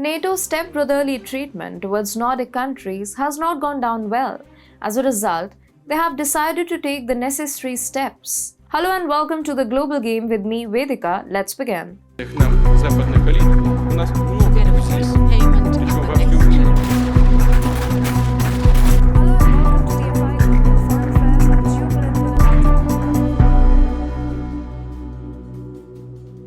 NATO's stepbrotherly treatment towards Nordic countries has not gone down well. As a result, they have decided to take the necessary steps. Hello and welcome to the Global Game with me, Vedika. Let's begin.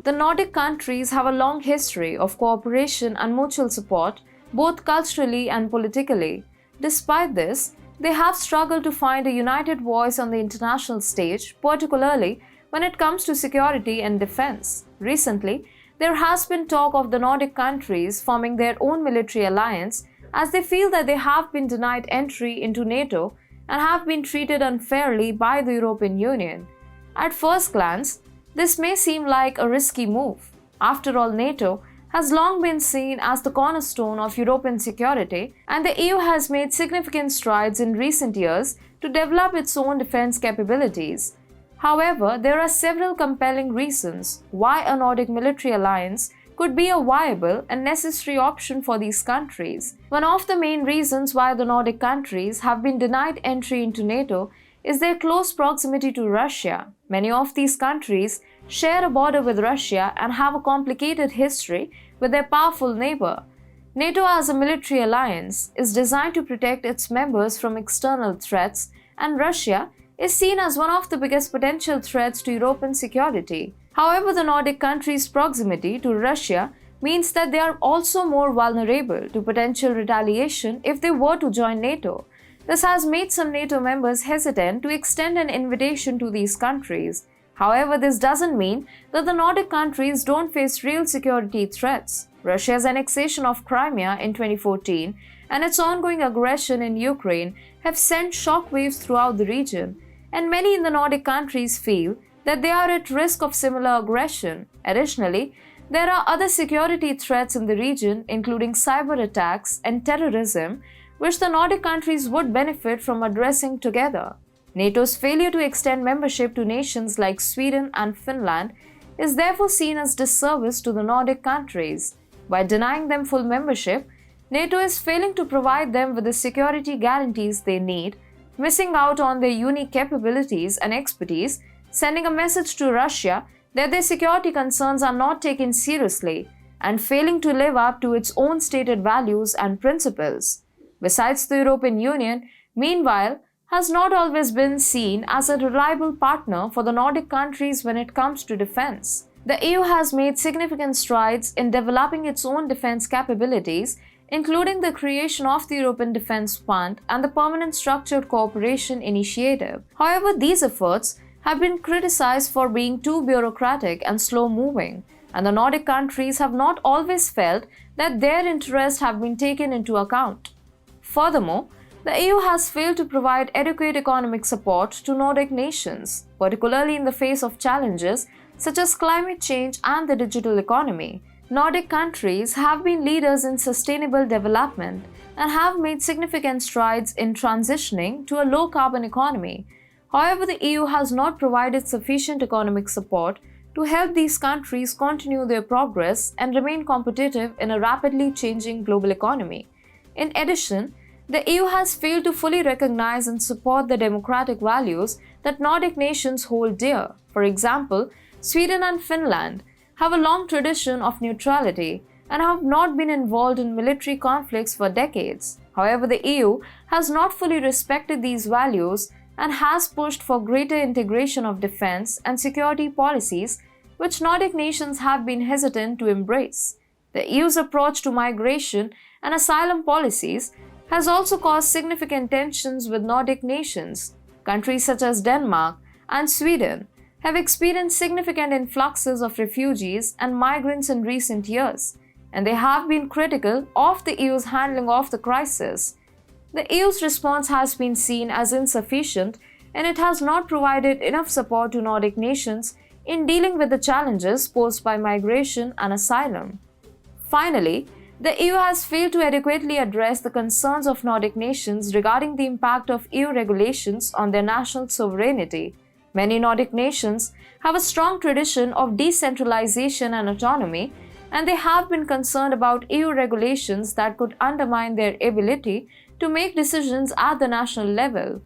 The Nordic countries have a long history of cooperation and mutual support, both culturally and politically. Despite this, they have struggled to find a united voice on the international stage, particularly when it comes to security and defense. Recently, there has been talk of the Nordic countries forming their own military alliance as they feel that they have been denied entry into NATO and have been treated unfairly by the European Union. At first glance, this may seem like a risky move. After all, NATO has long been seen as the cornerstone of European security, and the EU has made significant strides in recent years to develop its own defense capabilities. However, there are several compelling reasons why a Nordic military alliance could be a viable and necessary option for these countries. One of the main reasons why the Nordic countries have been denied entry into NATO is their close proximity to Russia. Many of these countries share a border with Russia and have a complicated history with their powerful neighbor. NATO as a military alliance is designed to protect its members from external threats, and Russia is seen as one of the biggest potential threats to European security. However, the Nordic countries' proximity to Russia means that they are also more vulnerable to potential retaliation if they were to join NATO. This has made some NATO members hesitant to extend an invitation to these countries. However, this doesn't mean that the Nordic countries don't face real security threats. Russia's annexation of Crimea in 2014 and its ongoing aggression in Ukraine have sent shockwaves throughout the region, and many in the Nordic countries feel that they are at risk of similar aggression. Additionally, there are other security threats in the region, including cyber attacks and terrorism, which the Nordic countries would benefit from addressing together. NATO's failure to extend membership to nations like Sweden and Finland is therefore seen as disservice to the Nordic countries. By denying them full membership, NATO is failing to provide them with the security guarantees they need, missing out on their unique capabilities and expertise, sending a message to Russia that their security concerns are not taken seriously, and failing to live up to its own stated values and principles. Besides, the European Union, meanwhile, has not always been seen as a reliable partner for the Nordic countries when it comes to defense. The EU has made significant strides in developing its own defense capabilities, including the creation of the European Defence Fund and the Permanent Structured Cooperation Initiative. However, these efforts have been criticized for being too bureaucratic and slow-moving, and the Nordic countries have not always felt that their interests have been taken into account. Furthermore, the EU has failed to provide adequate economic support to Nordic nations, particularly in the face of challenges such as climate change and the digital economy. Nordic countries have been leaders in sustainable development and have made significant strides in transitioning to a low-carbon economy. However, the EU has not provided sufficient economic support to help these countries continue their progress and remain competitive in a rapidly changing global economy. In addition, the EU has failed to fully recognize and support the democratic values that Nordic nations hold dear. For example, Sweden and Finland have a long tradition of neutrality and have not been involved in military conflicts for decades. However, the EU has not fully respected these values and has pushed for greater integration of defense and security policies, which Nordic nations have been hesitant to embrace. The EU's approach to migration and asylum policies has also caused significant tensions with Nordic nations. Countries such as Denmark and Sweden have experienced significant influxes of refugees and migrants in recent years, and they have been critical of the EU's handling of the crisis. The EU's response has been seen as insufficient, and it has not provided enough support to Nordic nations in dealing with the challenges posed by migration and asylum. Finally, the EU has failed to adequately address the concerns of Nordic nations regarding the impact of EU regulations on their national sovereignty. Many Nordic nations have a strong tradition of decentralization and autonomy, and they have been concerned about EU regulations that could undermine their ability to make decisions at the national level.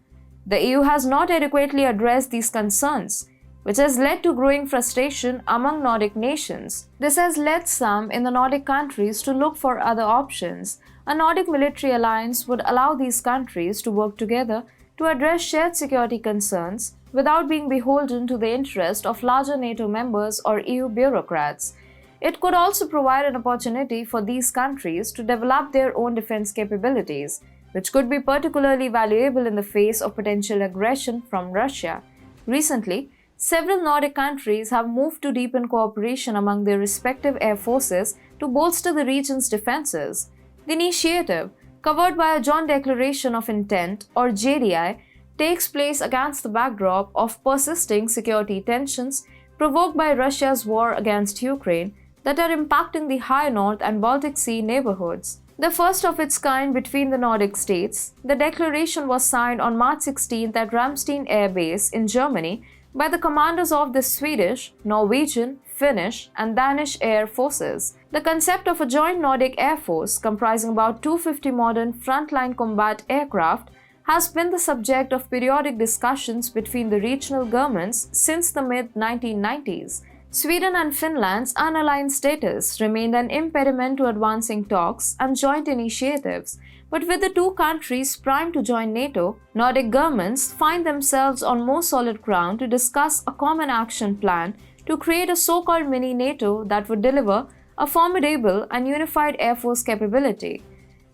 The EU has not adequately addressed these concerns, which has led to growing frustration among Nordic nations. This has led some in the Nordic countries to look for other options. A Nordic military alliance would allow these countries to work together to address shared security concerns without being beholden to the interest of larger NATO members or EU bureaucrats. It could also provide an opportunity for these countries to develop their own defense capabilities, which could be particularly valuable in the face of potential aggression from Russia. Recently, several Nordic countries have moved to deepen cooperation among their respective air forces to bolster the region's defenses. The initiative, covered by a Joint Declaration of Intent or JDI, takes place against the backdrop of persisting security tensions provoked by Russia's war against Ukraine that are impacting the high North and Baltic Sea neighborhoods. The first of its kind between the Nordic states, the declaration was signed on March 16 at Ramstein Air Base in Germany by the commanders of the Swedish, Norwegian, Finnish, and Danish air forces. The concept of a joint Nordic air force comprising about 250 modern frontline combat aircraft has been the subject of periodic discussions between the regional governments since the mid-1990s. Sweden and Finland's unaligned status remained an impediment to advancing talks and joint initiatives, but with the two countries primed to join NATO, Nordic governments find themselves on more solid ground to discuss a common action plan to create a so-called mini-NATO that would deliver a formidable and unified air force capability.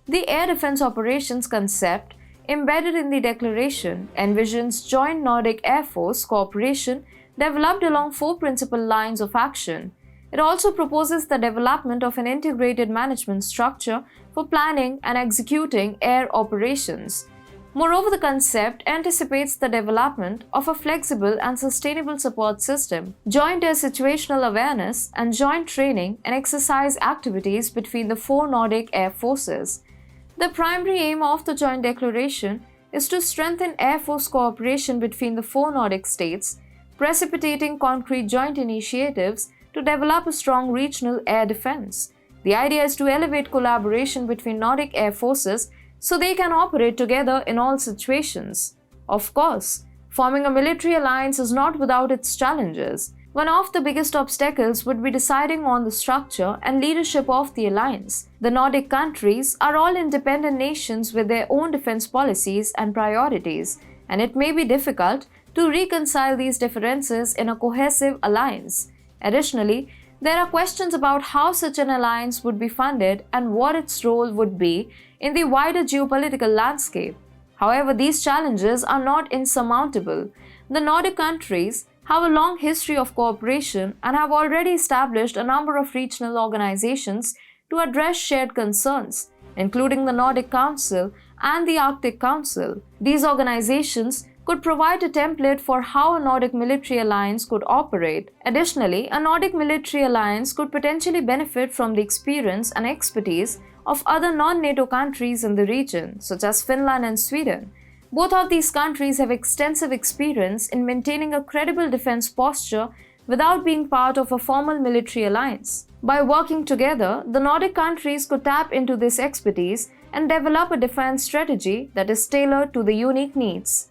The air defense operations concept, embedded in the declaration, envisions joint Nordic Air Force cooperation developed along four principal lines of action. It also proposes the development of an integrated management structure for planning and executing air operations. Moreover, the concept anticipates the development of a flexible and sustainable support system, joint air situational awareness, and joint training and exercise activities between the four Nordic air forces. The primary aim of the joint declaration is to strengthen air force cooperation between the four Nordic states, precipitating concrete joint initiatives to develop a strong regional air defense. The idea is to elevate collaboration between Nordic air forces so they can operate together in all situations. Of course, forming a military alliance is not without its challenges. One of the biggest obstacles would be deciding on the structure and leadership of the alliance. The Nordic countries are all independent nations with their own defense policies and priorities, and it may be difficult to reconcile these differences in a cohesive alliance. Additionally, there are questions about how such an alliance would be funded and what its role would be in the wider geopolitical landscape. However, these challenges are not insurmountable. The Nordic countries have a long history of cooperation and have already established a number of regional organizations to address shared concerns, including the Nordic Council and the Arctic Council. These organizations could provide a template for how a Nordic military alliance could operate. Additionally, a Nordic military alliance could potentially benefit from the experience and expertise of other non-NATO countries in the region, such as Finland and Sweden. Both of these countries have extensive experience in maintaining a credible defense posture without being part of a formal military alliance. By working together, the Nordic countries could tap into this expertise and develop a defense strategy that is tailored to the unique needs